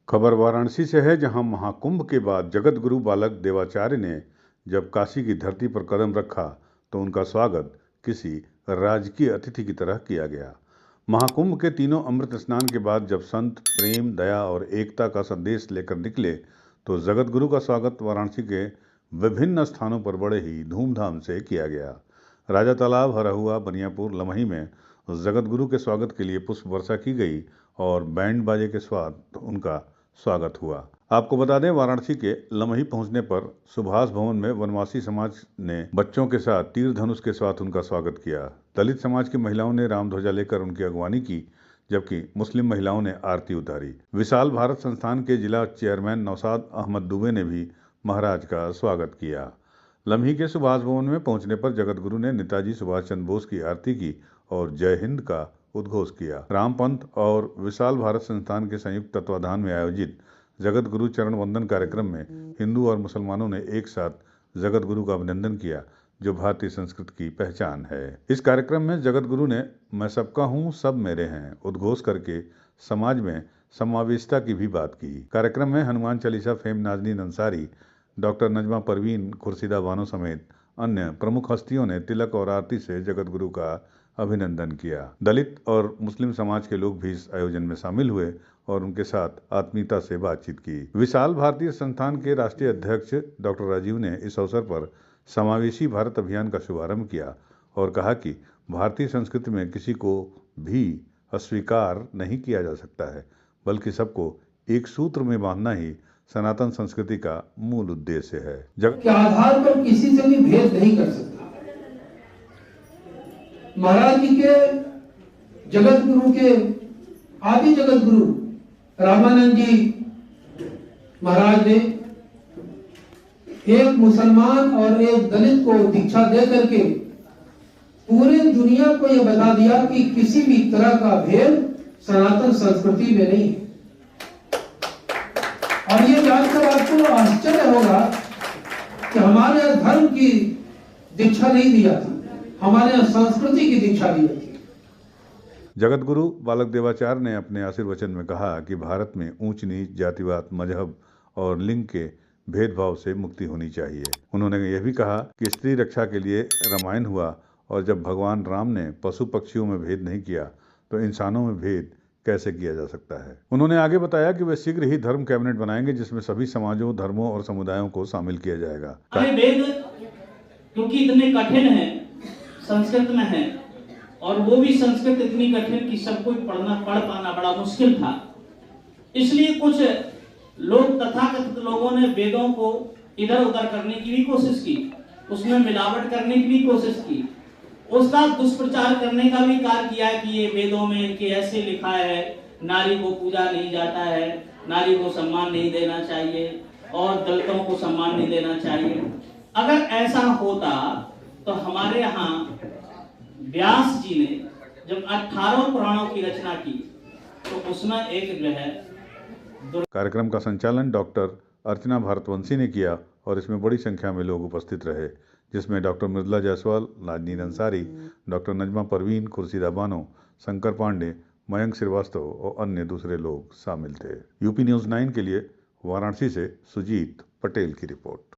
खबर वाराणसी से है, जहां महाकुंभ के बाद जगत गुरु बालक देवाचार्य ने जब काशी की धरती पर कदम रखा तो उनका स्वागत किसी राजकीय अतिथि की तरह किया गया। महाकुंभ के तीनों अमृत स्नान के बाद जब संत प्रेम, दया और एकता का संदेश लेकर निकले तो जगत गुरु का स्वागत वाराणसी के विभिन्न स्थानों पर बड़े ही धूमधाम से किया गया। राजा तालाब, हरहुआ, बनियापुर, लमही में जगत गुरु के स्वागत के लिए पुष्प वर्षा की गई और बैंड बाजे के साथ उनका स्वागत हुआ। आपको बता दें, वाराणसी के लमही पहुंचने पर सुभाष भवन में वनवासी समाज ने बच्चों के साथ तीर धनुष के साथ उनका स्वागत किया। दलित समाज की महिलाओं ने राम ध्वजा लेकर उनकी अगवानी की, जबकि मुस्लिम महिलाओं ने आरती उतारी। विशाल भारत संस्थान के जिला चेयरमैन नौशाद अहमद दुबे ने भी महाराज का स्वागत किया। लम्ही के सुभाष भवन में पहुंचने पर जगत गुरु ने नेताजी सुभाष चंद्र बोस की आरती की और जय हिंद का उद्घोष किया। रामपंथ और विशाल भारत संस्थान के संयुक्त तत्वाधान में आयोजित जगत गुरु चरण वंदन कार्यक्रम में हिंदू और मुसलमानों ने एक साथ जगत गुरु का अभिनंदन किया, जो भारतीय संस्कृति की पहचान है। इस कार्यक्रम में जगत गुरु ने मैं सबका हूँ, सब मेरे हैं उद्घोष करके समाज में समावेशिता की भी बात की। कार्यक्रम में हनुमान चालीसा फेम नाजनीन अंसारी, डॉक्टर नजमा परवीन, खुर्शीदा बानो समेत अन्य प्रमुख हस्तियों ने तिलक और आरती से जगत गुरु का अभिनंदन किया। दलित और मुस्लिम समाज के लोग भी इस आयोजन में शामिल हुए और उनके साथ आत्मीयता से बातचीत की। विशाल भारतीय संस्थान के राष्ट्रीय अध्यक्ष डॉक्टर राजीव ने इस अवसर पर समावेशी भारत अभियान का शुभारंभ किया और कहा कि भारतीय संस्कृति में किसी को भी अस्वीकार नहीं किया जा सकता है, बल्कि सबको एक सूत्र में बांधना ही सनातन संस्कृति का मूल उद्देश्य है। के आधार पर किसी से भी भेद नहीं कर सकता। महाराज जी के जगत गुरु के आदि जगत गुरु रामानंद जी महाराज ने एक मुसलमान और एक दलित को दीक्षा दे करके पूरे दुनिया को यह बता दिया कि किसी भी तरह का भेद सनातन संस्कृति में नहीं है। और ये जानकर आपको आश्चर्य होगा कि हमारे यहाँ धर्म की दीक्षा नहीं दी जाती, हमारे यहाँ संस्कृति की दीक्षा दी जाती है। जगत गुरु बालक देवाचार्य ने अपने आशीर्वचन में कहा कि भारत में ऊंच नीच, जातिवाद, मजहब और लिंग के भेदभाव से मुक्ति होनी चाहिए। उन्होंने यह भी कहा कि स्त्री रक्षा के लिए रामायण हुआ और जब भगवान राम ने पशु पक्षियों में भेद नहीं किया तो इंसानों में भेद कैसे किया जा सकता है। उन्होंने आगे बताया कि वे शीघ्र ही धर्म कैबिनेट बनाएंगे, जिसमें सभी समाजों, धर्मों और समुदायों को शामिल किया जाएगा। वेद क्योंकि इतने कठिन है, संस्कृत में है, और वो भी संस्कृत इतनी कठिन कि सबको पढ़ पाना बड़ा मुश्किल था। इसलिए कुछ लोग, तथाकथित लोगों ने वेदों को इधर उधर करने की भी कोशिश की, उसमें मिलावट करने की भी कोशिश की, उसका दुष्प्रचार करने का भी कार्य किया कि ये वेदों में इनके ऐसे लिखा है, नारी को पूजा नहीं जाता है, नारी को सम्मान नहीं देना चाहिए और दलितों को सम्मान नहीं देना चाहिए। अगर ऐसा होता तो हमारे यहाँ व्यास जी ने जब 18 पुराणों की रचना की तो उसमें एक जो है। कार्यक्रम का संचालन डॉक्टर अर्चना भारतवंशी ने किया और इसमें बड़ी संख्या में लोग उपस्थित रहे, जिसमें डॉक्टर मृदुला जायसवाल, नाजनीन अंसारी, डॉक्टर नजमा परवीन, खुर्शीदा बानो, शंकर पांडे, मयंक श्रीवास्तव और अन्य दूसरे लोग शामिल थे। यूपी न्यूज़ 9 के लिए वाराणसी से सुजीत पटेल की रिपोर्ट।